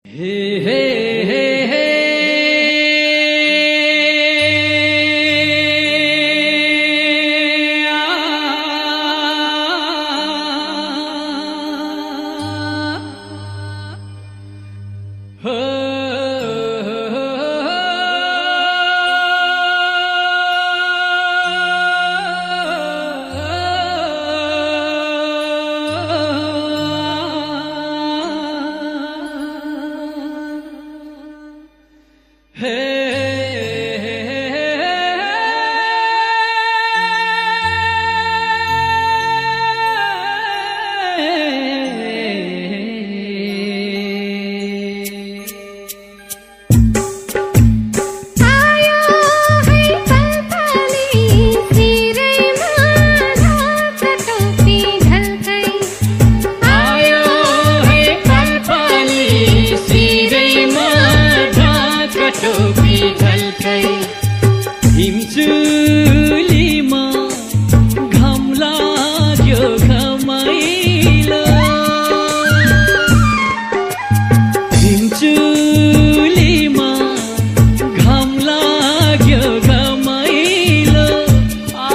Hey, hey, hey, hey. हिमचुलीमा घाम लाग्यो घमाइलो हिमचुलीमा घाम लाग्यो घमाइलो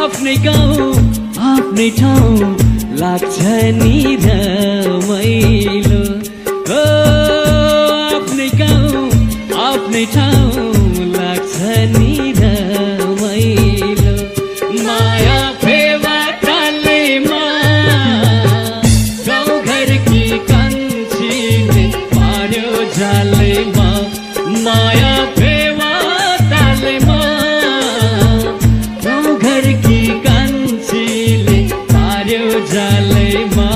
आफ्नै गाउँ आफ्नै ठाउँ लाग्छ नि रमाइलो ओ आफ्नै गाउँ आफ्नै ठाउँ लाग्छ नि रमाइलो माया फेवा तालैमा गाउँघर कि कान्छीले पार्यो जालैमा माया फेवा तालैमा गाउँघर कि कान्छीले पार्यो जालैमा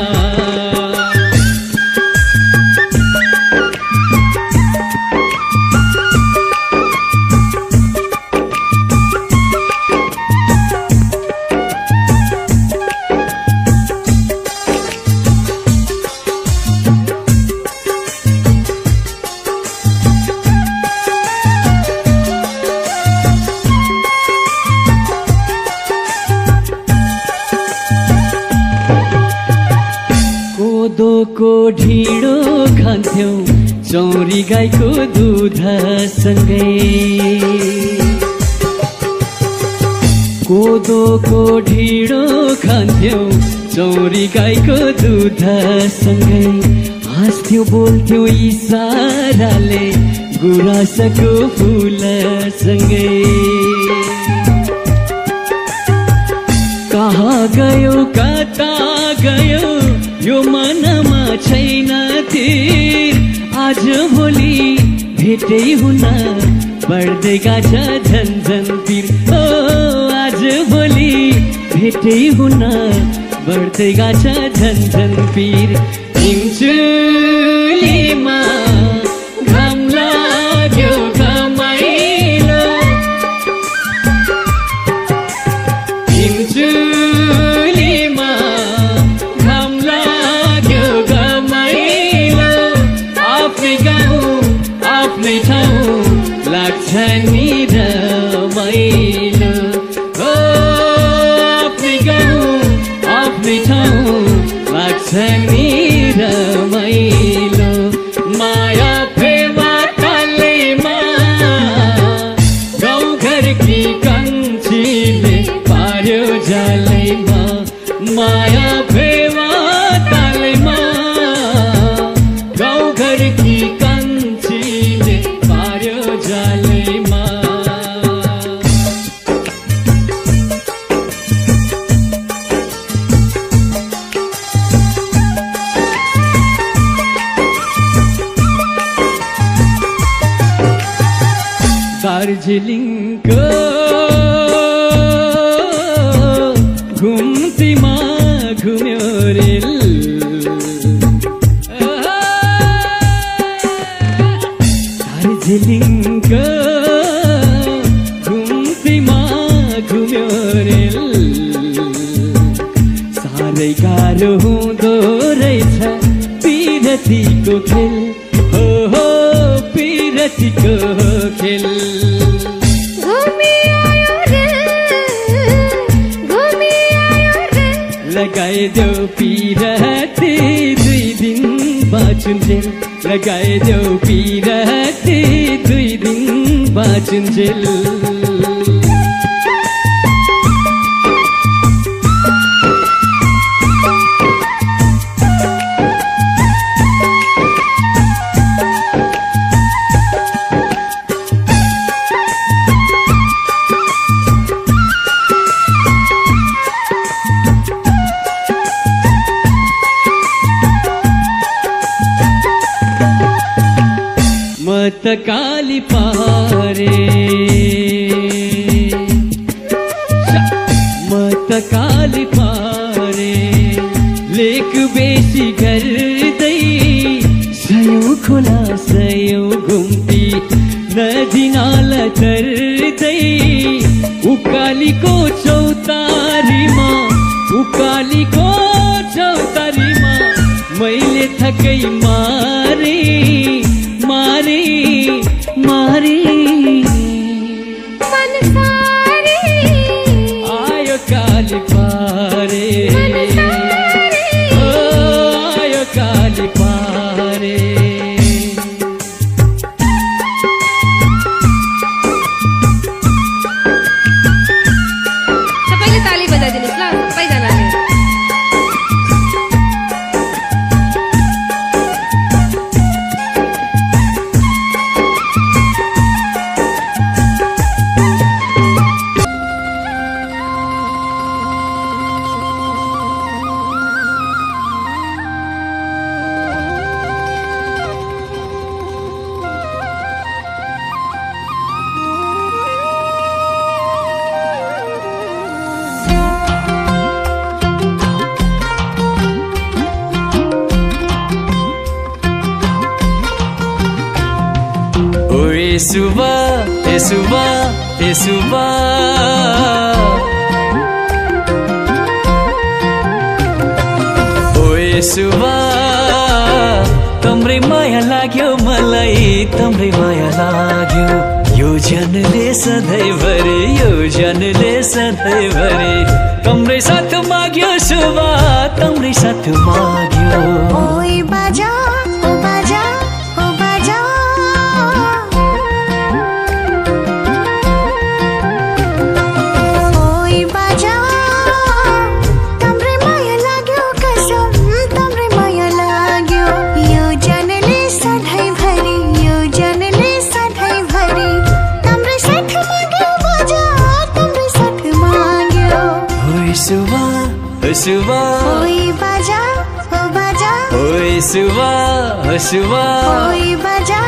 कोदोको ढिँडो खान्थ्यौं चौरी गाईको दुधसँगै कोदोको ढिँडो खान्थ्यौं चौरी गाईको दुधसँगै हाँस्थ्यौं बोल्थ्यौं इसाराले गुराँसको फुलसँगै कहाँ गयो कता गयो यो मनमा छैन तीर आज भोलि भेटै हुन बढ्दै गछ झन्झन पीर ओ आज भोलि भेटै हुन बढ्दै गछ झन्झन पीर हिमचुलीमा घाम लाग्यो घमाइलो हिमचुलीमा आफ्नै ठाउँ लाग्छ नि रमाइलो ओ आफ्नै गाउँ आफ्नै ठाउँ लाग्छ नि रमाइलो माया फेवा तालैमा गाउँघर कि कान्छीले पार्यो जालैमा माया फेवा तालैमा गाउँघर कि दार्जिलिङको घुम्तीमा घुम्यो रेल दार्जिलिङको घुम्तीमा घुम्यो रेल साह्रै गाह्रो हुँदो रहेछ पिरतीको खेल हो हो पिरतीको खेल लगाइदेऊ पिरती 2 दिन बाँचुन्जेल लगाइदेऊ पिरती 2 दिन बाँचुन्जेल मत काली पारे मत काली पारे लेक बेसी गर्दै सयौं खोला सयौं घुम्ती नदी नाला तर्दै उकालीको चौतारीमा मैले थकै मारे आयो काली पारे आयो काली पारे सबैले ताली बजाइदिनुस् ल सबैजनाले Esuba तम्रै माया लाग्यो मलाई तम्रै माया लाग्यो यो जनले सधैँभरि तम्रै साथ माग्यो सुबा तम्रै साथ माग्यो ओइ बाजा सुबा ओइ बाजा ओइ सुबा ओइ बाजा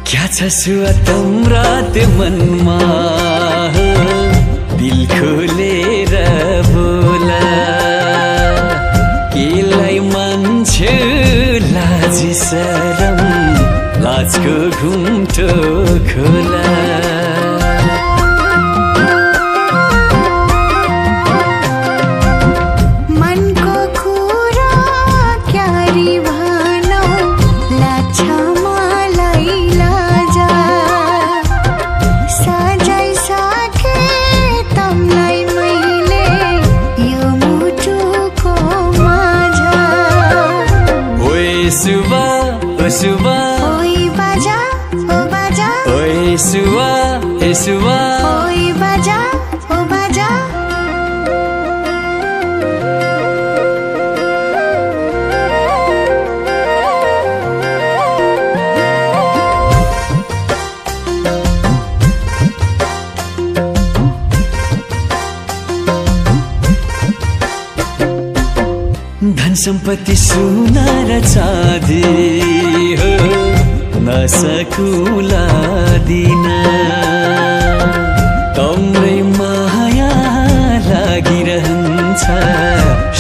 क्या छ सुअतम रात मनमा दिल खोलेर बोला केलाई मान्छे लाज शरम लाजको घुम्टो खोला सुबा ओइ बाजा ओइ सुबा ओइ बाजा धन सम्पत्ति सुना र चाँदी हो नसकुला दिन तम्रै माया लागिरहन्छ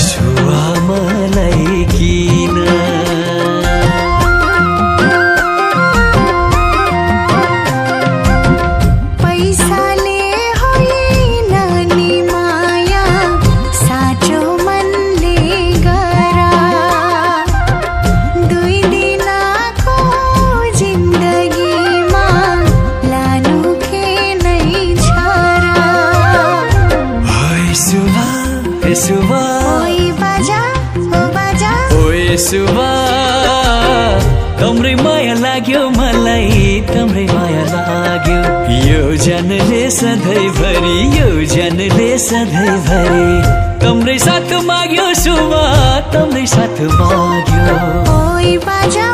सुवा मलाई किन यसुवा तम्रै माया लाग्यो मलाई तम्रै माया लाग्यो यो जनले सधैँभरि यो जनले सधैँभरि तम्रै साथ माग्यो सुवा तम्रै साथ माग्यो ओइ बाजा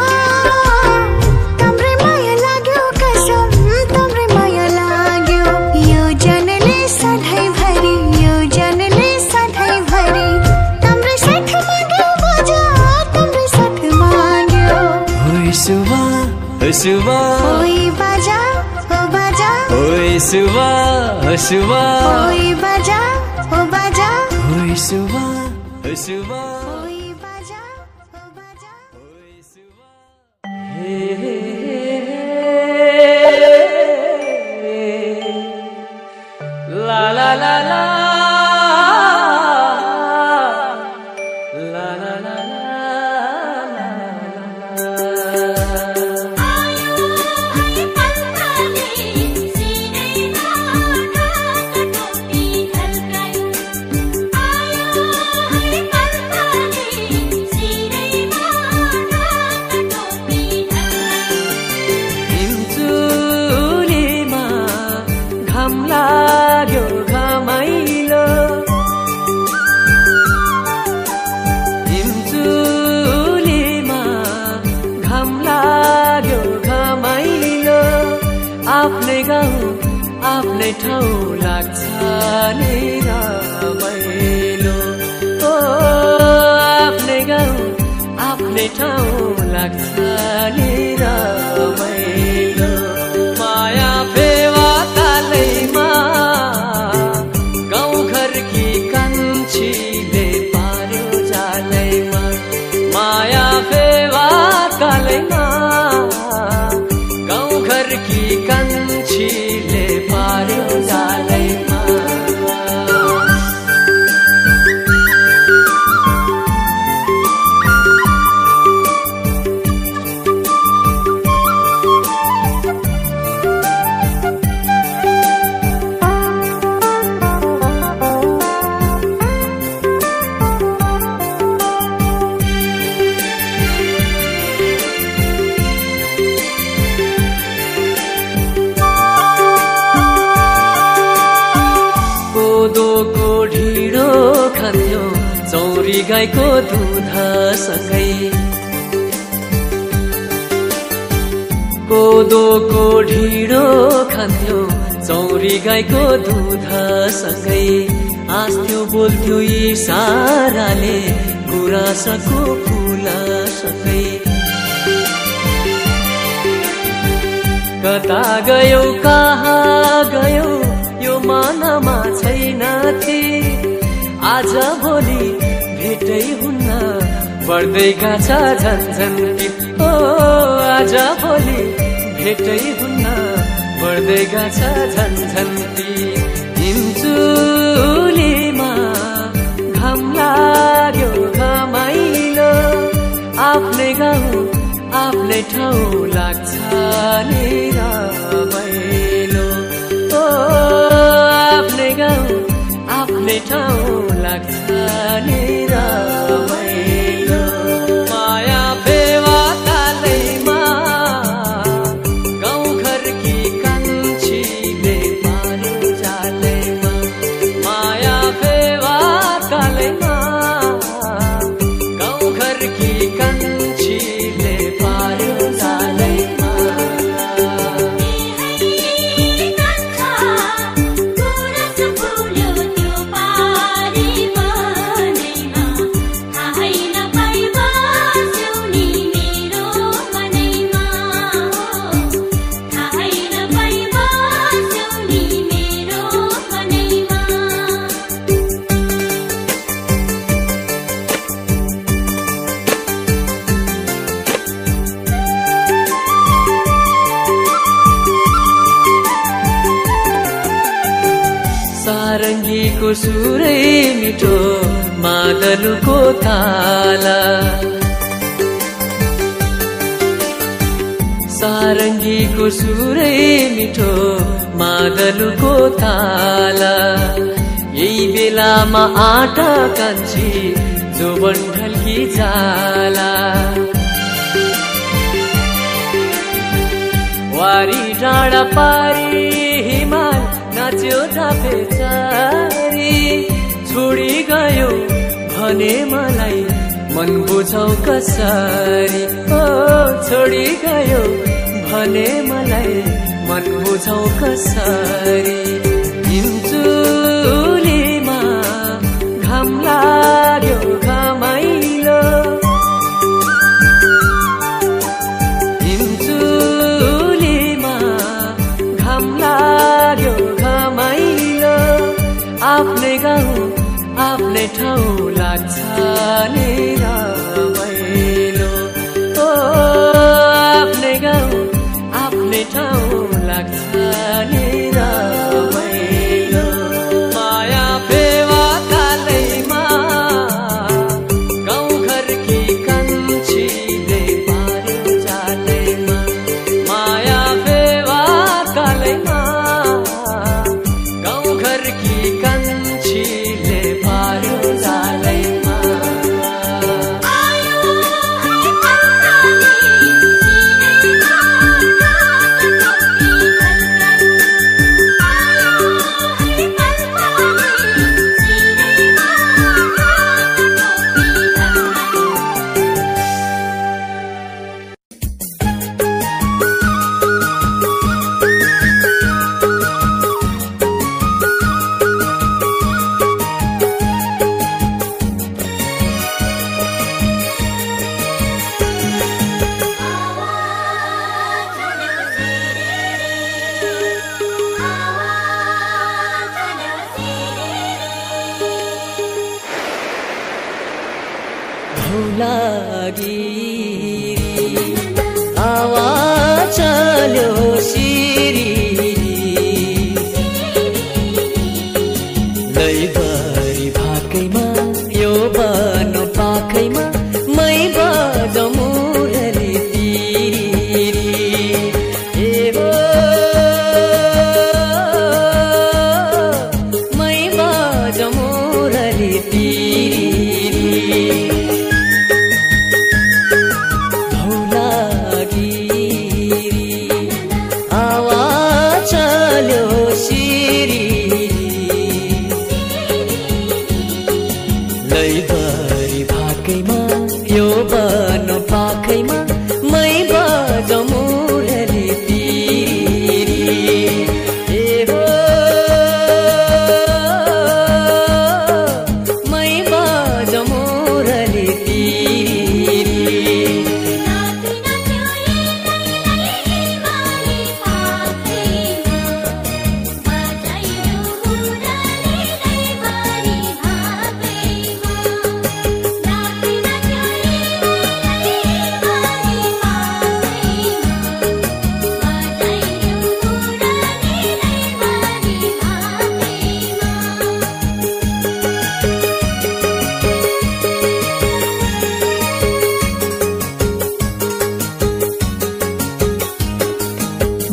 तम्रै माया लाग्यो कसम तम्रै माया लाग्यो यो जनले सधैँभरि यो जनले सधैँभरि तम्रै साथ माग्यो बाजा तम्रै साथ माग्यो ओइ सुवा सुवा ओइ बाजा ओ बाजा ओइ सुवा सुवा ओइ बाजा ओ बाजा ओइ सुवा सुवा ओइ बाजा ओ बाजा ओइ सुवा ला ला ला ला आफ्नै ठाउँ लाग्छ नि रमाइलो ओ आफ्नै गाउँ आफ्नै ठाउँ लाग्छ नि रमाइलो माया फेवा तालैमा गाउँ घरकी कान्छीले पार्यो जालैमा माया फेवा तालैमा गाउँ घरकी कान्छीले पार्यो जालैमा कोदोको ढिँडो खान्थ्यो चौरी गाईको दुधसँगै कोदोको ढिँडो खान्थ्यो चौरी गाईको दुधसँगै हाँस्थ्यो बोल्थ्यो इसाराले गुराँसको फुलसँगै कता गयौ कहाँ गयौ यो मानमा छैनथे आज भोलि भेटै हुन्न बढ्दै गछ झन्झन्ती ओ आज भोलि भेटै हुन्न बढ्दै गछ झन्झन्ती हिमचुलीमा घाम लाग्यो घमाइलो आफ्नै गाउँ आफ्नै ठाउँ लाग्छ नि रमाइलो ओ आफ्नै गाउँ आफ्नै ठाउँ लाग्छ नि रमाइलो माया फेवा तालैमा गाउँ घरकी कान्छीले पार्यो जालैमा माया फेवा तालैमा गाउँ घरकी कान्छीले पार्यो जालैमा सारङ्गीको सुरै मिठो मादलुको ताला सारङ्गीको सुरै मिठो मादलुको ताला यही बेलामा आटा कान्छी जोबन ढल्की जाला वारी डाँडा पारी हिमाल नाच्यो थापे चारी छोडी गयो भने मलाई मन बुझौ कसरी ओ छोडी गयो भने मलाई मन बुझौ कसरी हिमचुलीमा घाम लाग्यो घमाइलो हिमचुलीमा घाम लाग्यो घमाइलो आफ्नै गाउँ आफ्नै ठाउँ लाग्छ नि रमाइलो ओ आफ्नै गाउँ आफ्नै ठाउँ लाग्छ नि रमाइलो माया फेवा कालैमा गाउँघरकी कान्छीले पार्यो जालैमा माया फेवा कालैमा गाउँघरकी कान्छीले पार्यो जालैमा धौलागिरी आवाज चल्यो सिरी लैभरि भाकैमा यो बन पाखैमा मै बजौ मुरली तिरी ए हो मै बजौ मुरली तिरी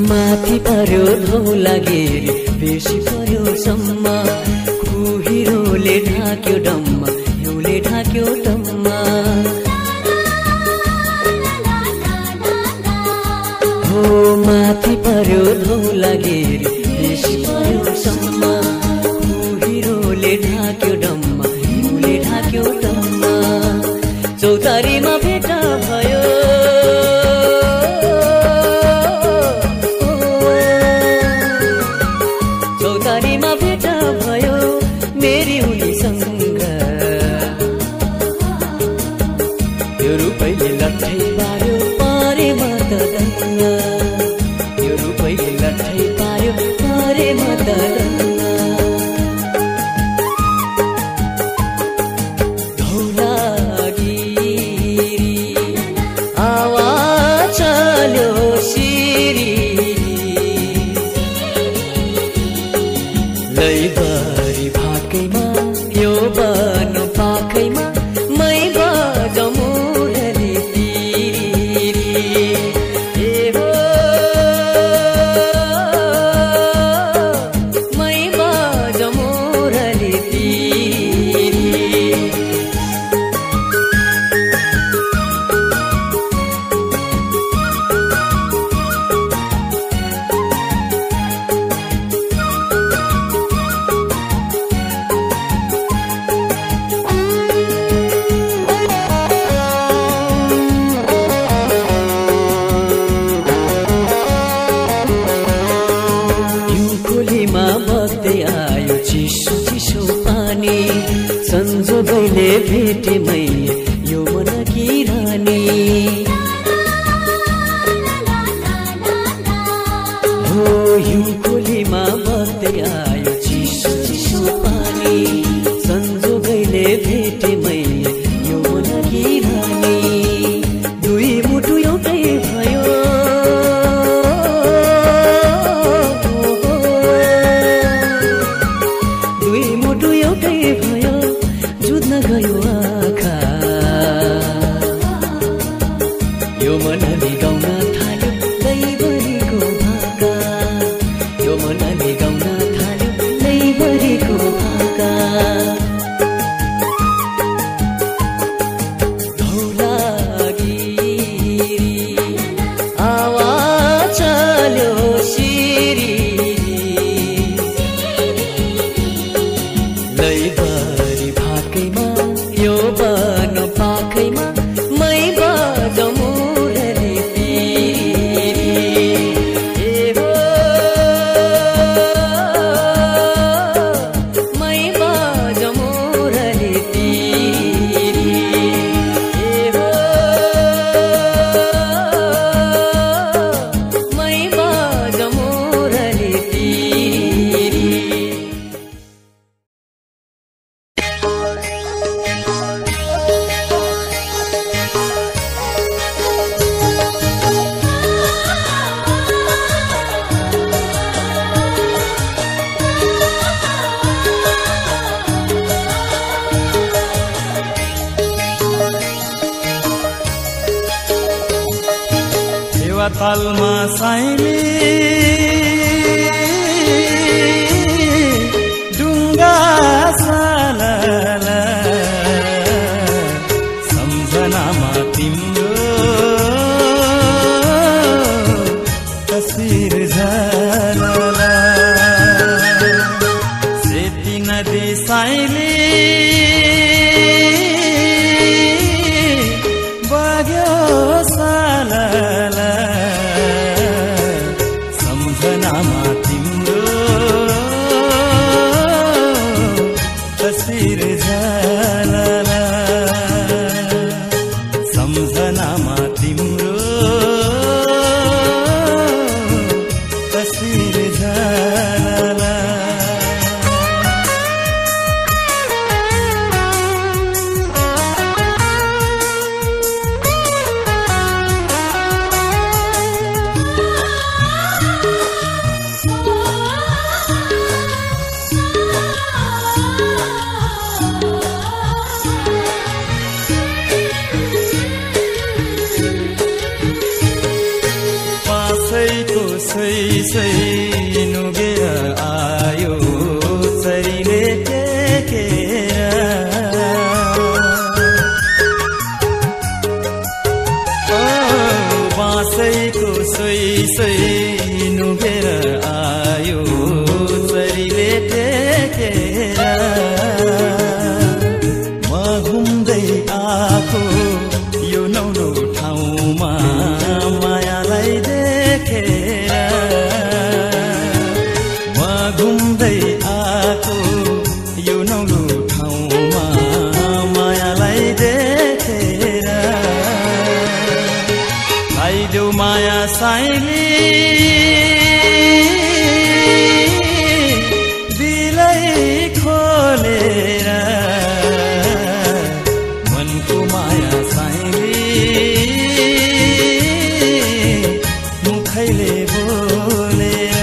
माथि पर्यो धौलागिरी बेसी पर्यो सम्मा कुहिरोले ढाक्यो डम्मा हिउँले ढाक्यो डम्मा हो माथि पर्यो धौलागिरी बेसी पर्यो सम्मा कुहिरोले ढाक्यो डम्मा हिउँले ढाक्यो डम्मा चौतारीमा भेट भयो चौतारीमा भेट भयो मेरी उनीसँग यो रुपैले लट्ठै पार्यो परे म त दङ्ग यो रुपैले लट्ठै पार्यो परे म त दङ्ग धौलागिरी आवाज चल्यो सिरी लैभरि भाकैमा यो बन पाखैमा मै बजौ मुरली तिरी ए हो मै जमुरली तिरी ए हो मै जमुरली तिरी ए हो मै जमुरली तिरी तालमा साइली डुङ्गा सालला सम्झनामा तिम्रो तस्बिर झलला सेती नदी साइली बग्यो सालला सम्झनामा तिम्रो तस्बिर झलला सम्झनामा तिम्रो तस्बिर झलला सै नुगेर आयो चरीले टेकेर बाँसैको सै नुगेर आयो चरीले टेकेर म घुम्दै आएको यो नौलो ठाउँमा मायालाई देखेर घुम्दै आएको यो नौलो ठाउँमा मायालाई देखेर आइदेऊ माया साइली दिलै खोलेर मनको माया साइली मुखैले बोलेर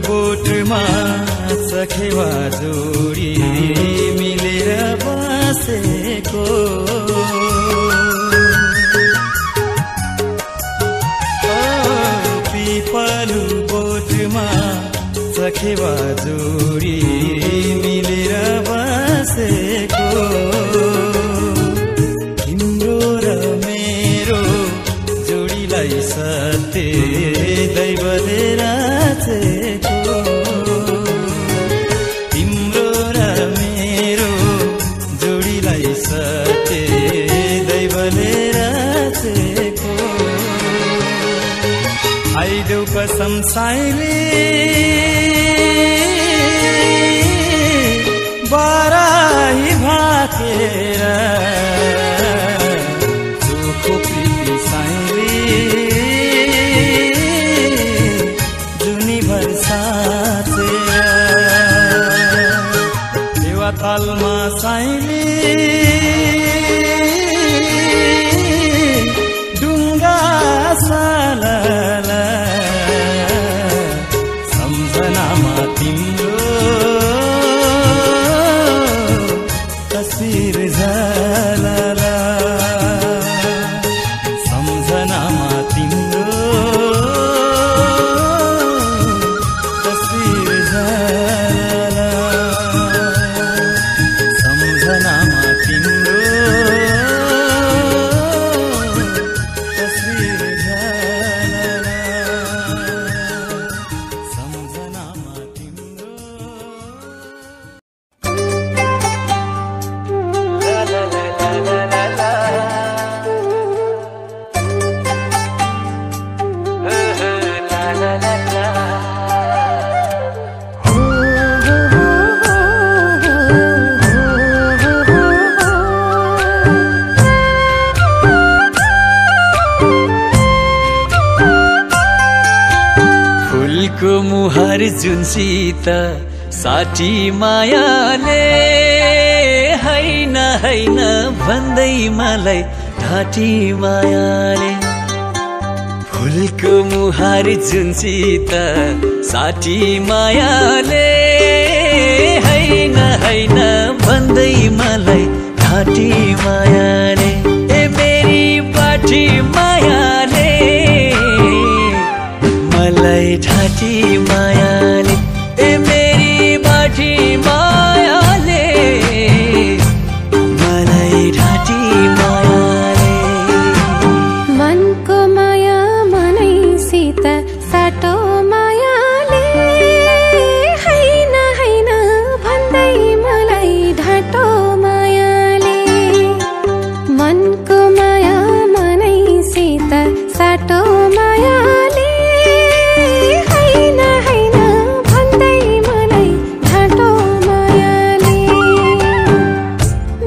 बोटमा सखेवा जोडी मिलेर बसेको पिपलु बोटमा सखेवा जोडी मिलेर बसेको तिम्रो र मेरो जोडीलाई सत्य दैवले राखेको तिम्रो र मेरो जोडीलाई सत्य दैवले राखेको आइदेऊ कसम साइली बाराही भाकेर चोखो प्रीति साइली जुनीभर साचेर देवा तालमा साइली डुङ्गा सालला सम्झनामा तिम्रो जुनसित साटी मायाले हैन हैन भन्दै मलाई ढाँटी मायाले फुलको मुहार जुनसित साटी मायाले हैन हैन भन्दै मलाई ढाँटी मायाले ए मेरी बाटी मायाले मलाई ढाँटी मायाले ए मेरी बाटी मायाले मलाई ढाँटी मायाले मनको माया मनैसित साटो मायाले हैन हैन भन्दै मलाई ढाँटो मायाले मनको माया मनैसित साटो मायाले हैन हैन भन्दै मलाई ढाँटो मायाले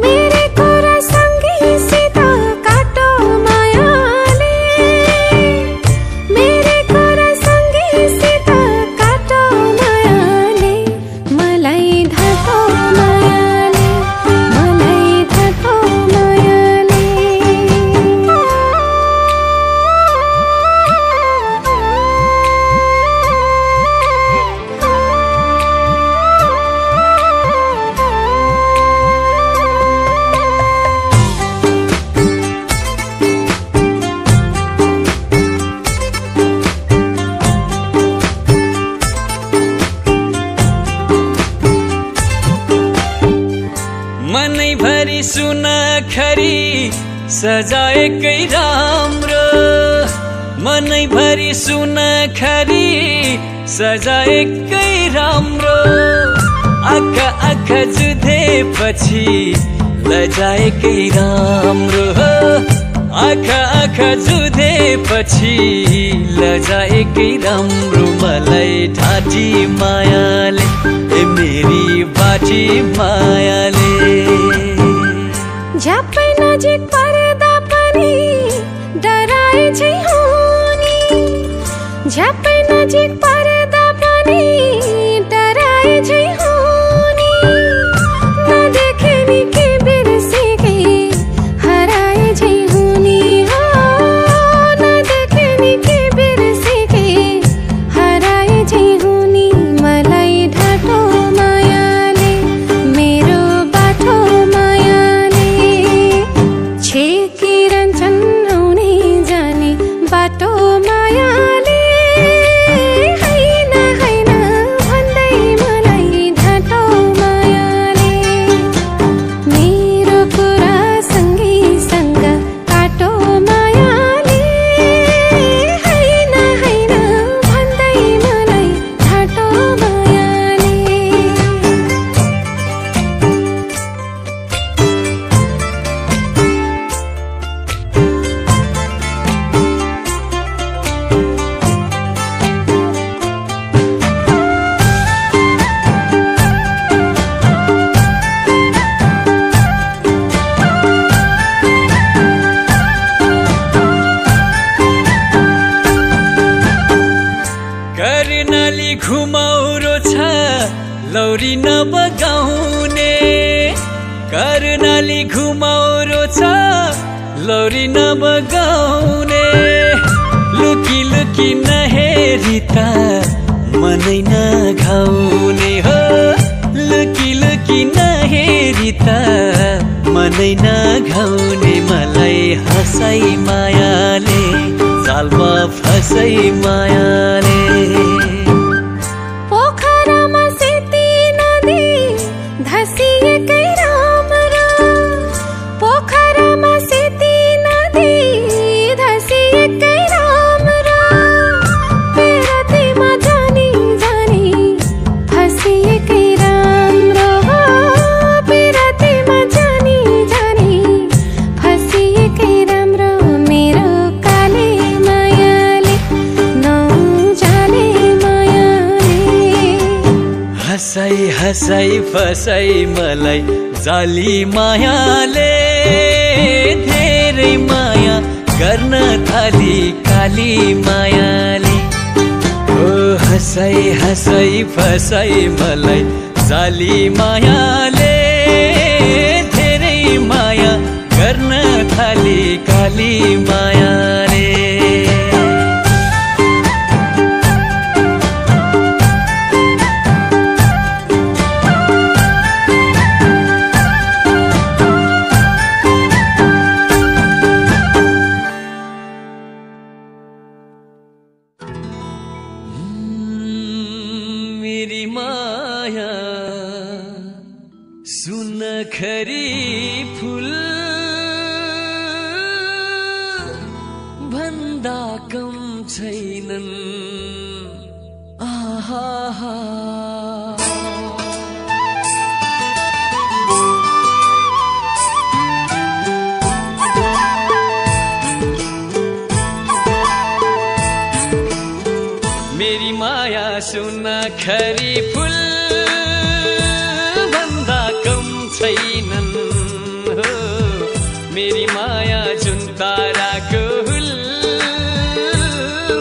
मेरे कुरा सँगैसित काटो मायाले मेरे कुरा सँगैसित काटो मायाले मलाई ढाँटो मायाले मलाई ढाँटो मायाले मनैभरि सुनखरी सजाएकै राम्रो मनैभरि सुनखरी सजाएकै राम्रो आँखा आँखा जुधेपछि लजाएकै राम्रो आँखा आँखा जुधेपछि लजाएकै राम्रो मलाई ढाँटी मायाले ए मेरी बाटी मायाले झ्याप्पै नजिक पर्दा पनि डराए झै हुनी झ्याप्पै नजिक पर्दा पनि डराए झै हुनी नदेखे नि के बिर्सेकै हराए झै हुनी हो नदेखे नि के बिर्सेकै हराए झै हुनी मलाई ढाँटो मायाले मेरो बाटो मायाले छेकिरहन्छन् आउने जाने बाटो मायाले हैन हैन भन्दै मलाई ढाँटो मायाले मेरो कुरा सँगैसँग काटो मायाले हैन हैन भन्दै मलाई ढाँटो मायाले कर्णाली घुमाउरो छ लौरी नबगाउने कर्णाली घुमाउरो छ लौरी नबगाउने लुकी लुकी नहेरी त मनै नघाउने हो लुकी लुकी नहेरी त मनै नघाउने मलाई हँसाई मायाले जालमा फसै मायाले पोखरामा सेती नदी धसिएकै राम्रो पोखरामा सेती नदी धसिएकै राम्रो पेरतीमा जानी जानी फसिएकै राम्रो पेरतीमा जानी जानी फसिएकै राम्रो मेरो काले मायाले नजाने मायाले हँसाई हँसाई फसाई मलाई जाली मायाले धेरै माया गर्न थाली काली मायाले ओ हँसाई हँसाई फसाई मलाई जाली मायाले धेरै माया गर्न थाली काली मायाले मेरी माया सुनखरी फूल भन्दा कम छैनन् आहा मेरी माया सुनखरी फूल भन्दा कम छैनन् हो मेरी माया जुन ताराको हुल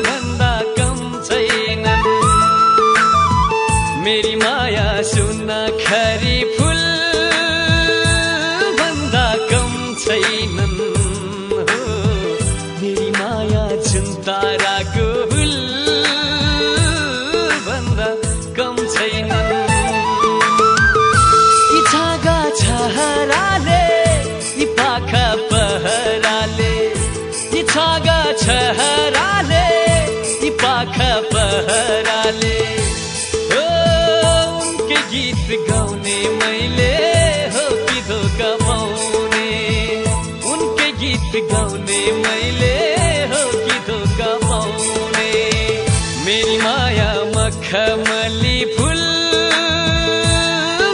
भन्दा कम छैनन् मेरी माया सुनखरी फूल भन्दा कम छैनन् हो मेरी माया जुन ताराको हुल कम छैनन् यी छागा छहराले यी पाखा पहराले यी छागा छहराले यी पाखा पहराले हो उनके गीत गाउने मैले हो कि धोका पाउने उनके गीत गाउने मैले हो कि धोका पाउने मेरी माया मखमली फूल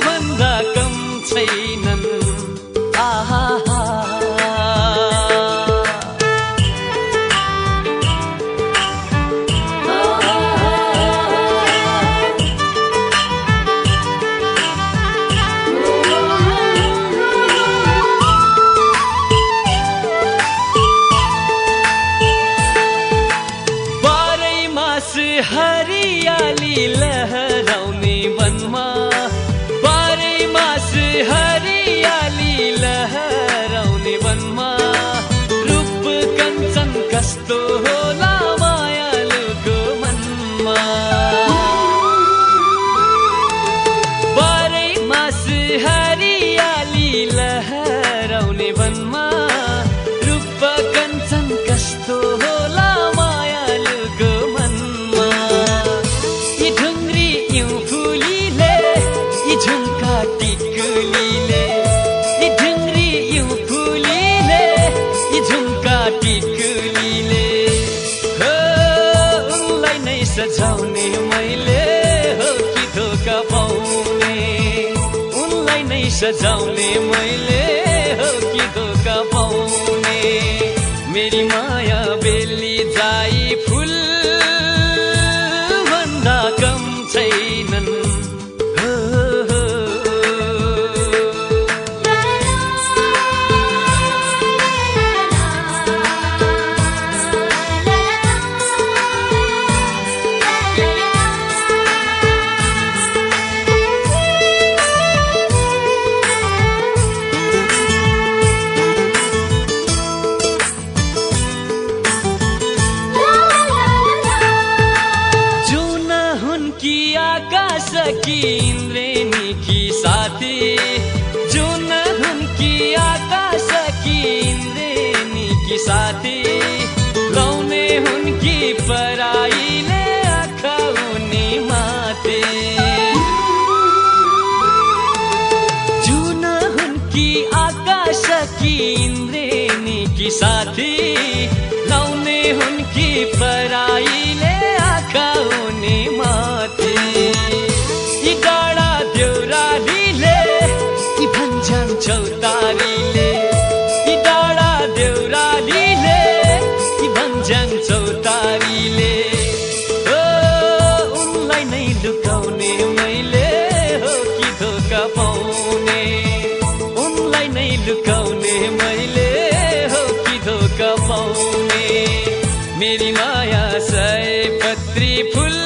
भन्दा कम छैनन् आहा बाह्रै मास हरियाली लहराउने वनमा बाह्रै मास हरियाली लहराउने वनमा रूप कञ्चन कस्तो होला मायालुको मनमा बाह्रै मास हरियाली लहराउने वनमा रूप कञ्चन कस्तो होला मायालुको मनमा यी ढुङ्ग्री इउँ फुलीले यी झुम्का टिकुलीले यी ढुङ्ग्री इउँ फुलीले यी झुम्का टिकुलीले हो उनलाई नै सजाउने मैले हो कि धोका पाउने उनलाई नै सजाउने मैले हो कि धोका पाउने मेरी माया बेली जाई फूल भन्दा कम छैनन् हो की इंद्रेणी की साथी जुन हुनकी आकाश की इंद्रेणी की साथी लौने हुनकी पराईले आँखा उनी माथे जुन हुनकी आकाश की इंद्रेणी की साथी लौने हुनकी पराईले आँखा उनी माथे चौतारीले यी डाँडा देउरालीले यी भन्ज्याङ चौतारीले हो उनलाई नै लुकाउने मैले हो कि धोका पाउने उनलाई नै लुकाउने मैले हो कि धोका पाउने मेरी माया सयपत्री फूल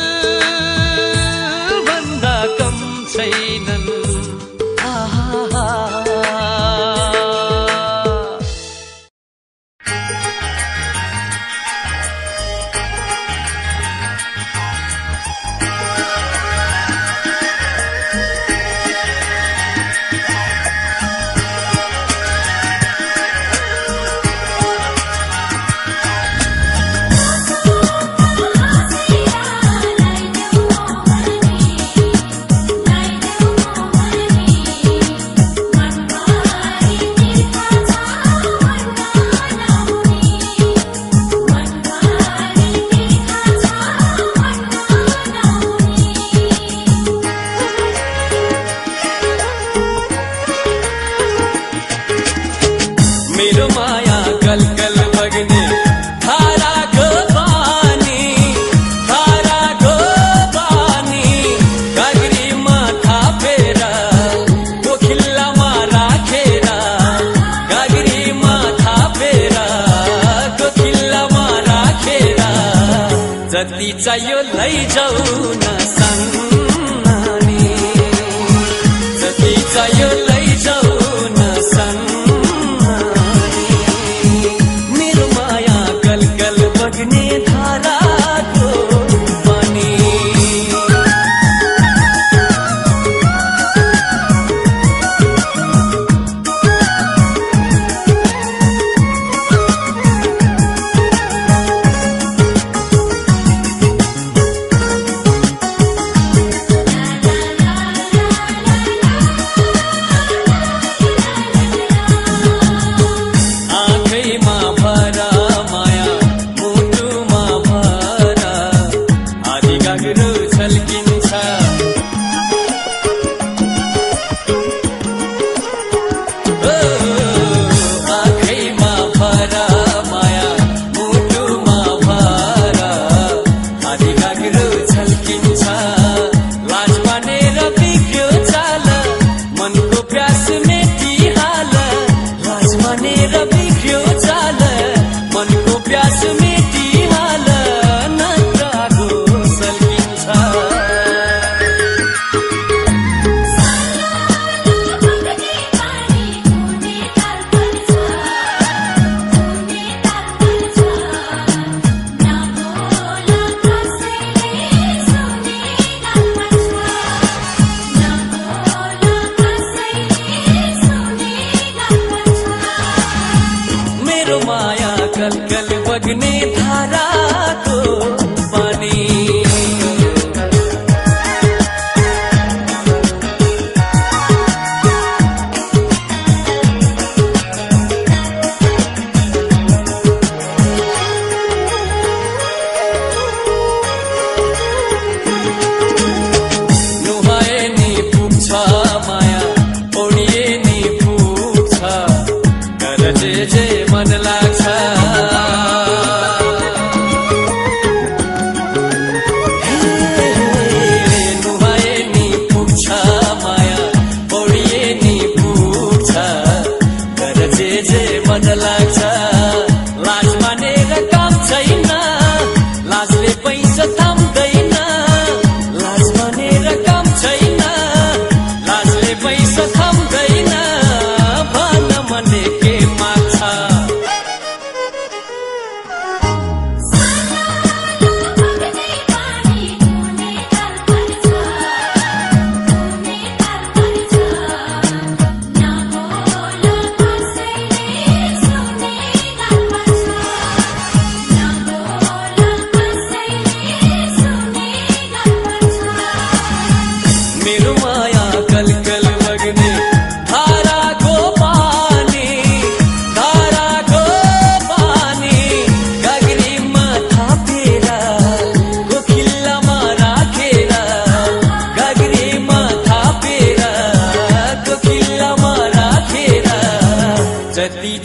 जति चाहियो लैजाऊ न सन्नानी जति चाहियो लैजाऊ न सन्नानी मेरो माया गलगल बग्ने धाराको पानी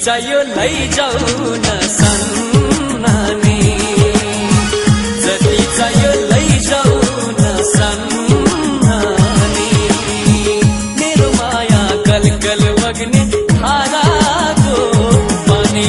चाहियो लैजाऊ न सन्नानी जति चाहियो लैजाऊ न सन्नानी मेरो माया गलगल बग्ने धाराको पानी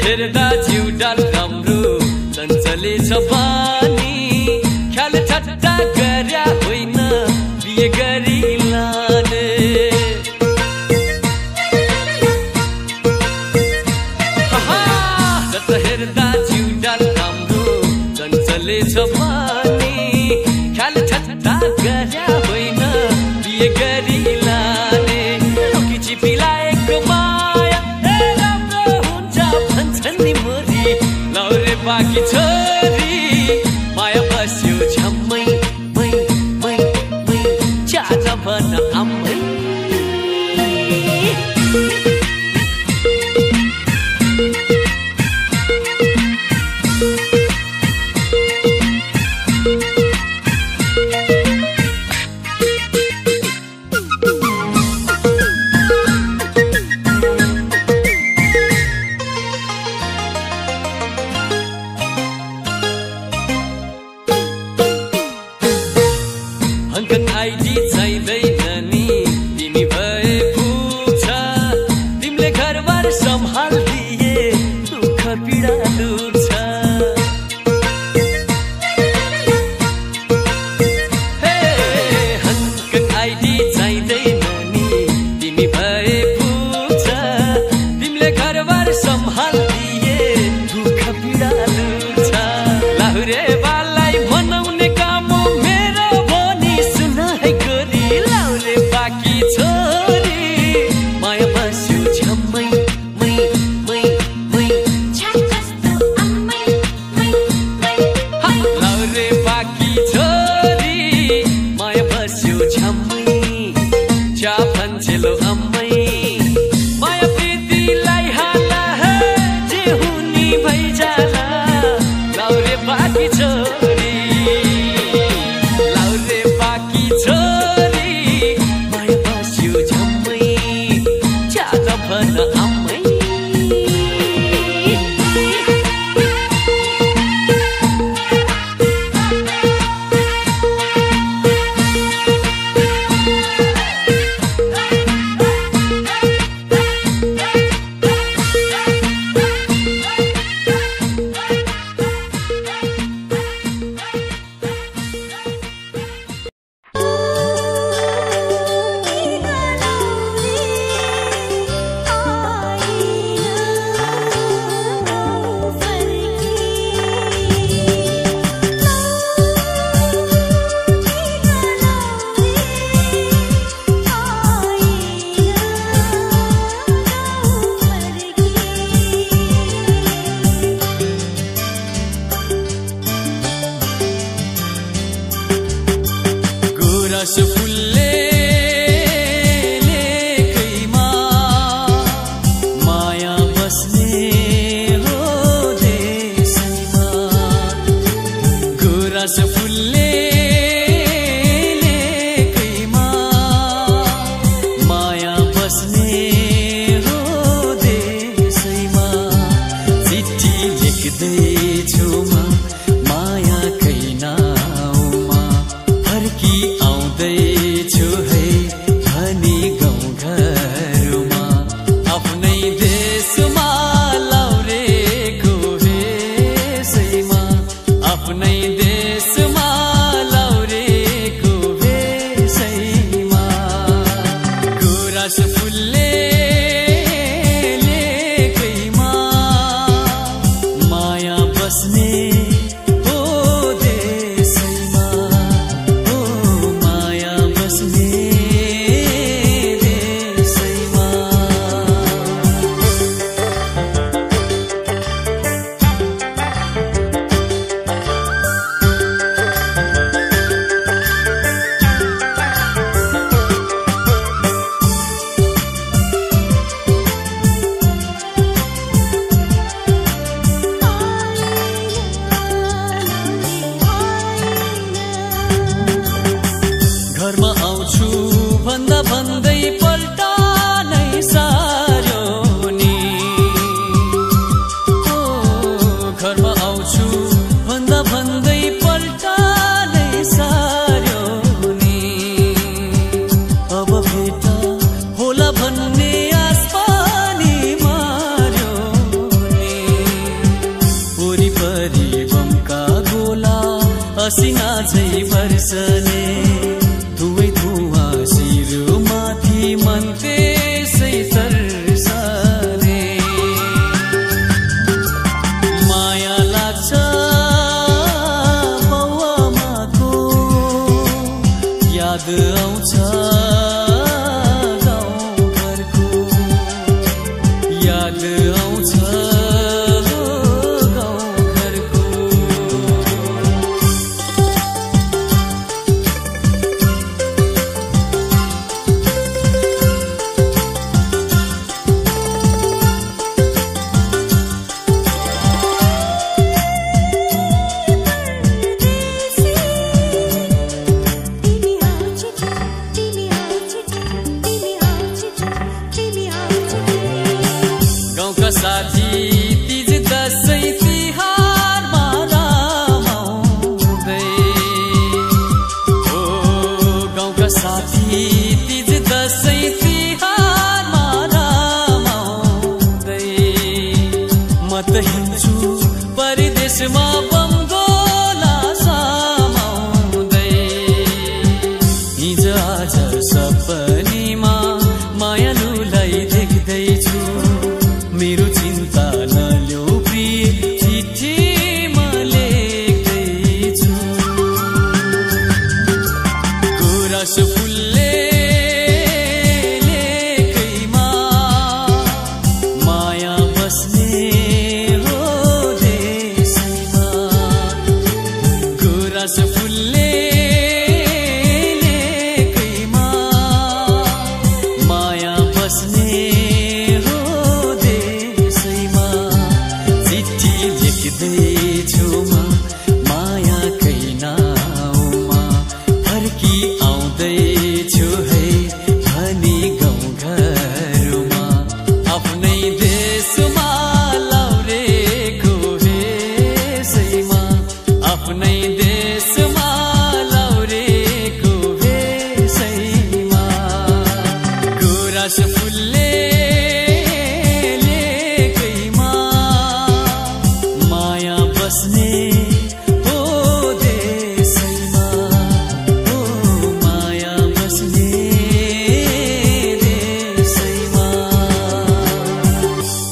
हेर्दा जिउडाल राम्रो चञ्चले छ पानी ख्याल ठट्टा गर्या होइन बिहे गरी लाने जत हेर्दा जिउडाल राम्रो चञ्चले छ पानी ख्याल ठट्टा गर्या होइन बिहे गरी लाने लोकी पिलाएको माया राम्रो हुन्छ भन्छन् नि मोरी लौरे बाँकी छोरी माया बस्यो झम्मै मै मै मै चाचा भन आम्मै हङकङ आइडी चाहिँदैन नि तिमी भए पुग्छ तिमीले घरबार सम्हाल्दिए दुःख पीडा दुख्छ हङकङ आइडी चाहिँदैन नि तिमी भए पुग्छ तिमीले घरबार सम्हाल्दिए दुःख पीडा दुख्छ लाहुरे बालाई मनाउने काम मेरो भनी सुन है गोरी लाउरे बाँकी छोरी माया बस्यो झम्मै मै मै मै लाउरे बाँकी छोरी माया बस्यो झम्मै चा भन्छेलो अम्मै माया प्रीतिलाई हाला जे हुनी भइजाला लाउरे बाँकी छोरी लाउरे बाँकी छोरी माया बस्यो झम्मै च्याला भन आम्मै गुराँस फुल्ले लेकैमा माया बस्ने हो देशैमा गुराँस फुल्ले लेकैमा माया बस्ने हो देशैमा चिठी लेख्दैछु म मायाकै नाउँमा फर्की आउँदैछु है भनी गाउँघरमा आफ्नै देशमा लाउरेको भेषैमा आफ्नै देशमा लाउरेको भेषैमा गुराँस फुल्ले लेकैमा माया बस्ने हो देशैमा हो साझै वर्षने दुवै धुवा शिरमाथि मन त्यसै तर्सने माया लाग्छ बाउआमाको याद आउँछ गाउँघरको याद आउँछ साथी तीज दशैं तिहारमा रमाउँदै ओ गाउँका साथी तीज दशैं तिहारमा रमाउँदै म त हिँड्छु परदेशमा बमगोला समाउँदै हिजो आज सपनीमा मायालुलाई देख्दैछु मेरो चिन्ता नल्यौ प्रिय चिठी म लेख्दैछु गुराँस फुलले लेखैमा माया बस्ने हो देशैमा गुराँस फुलले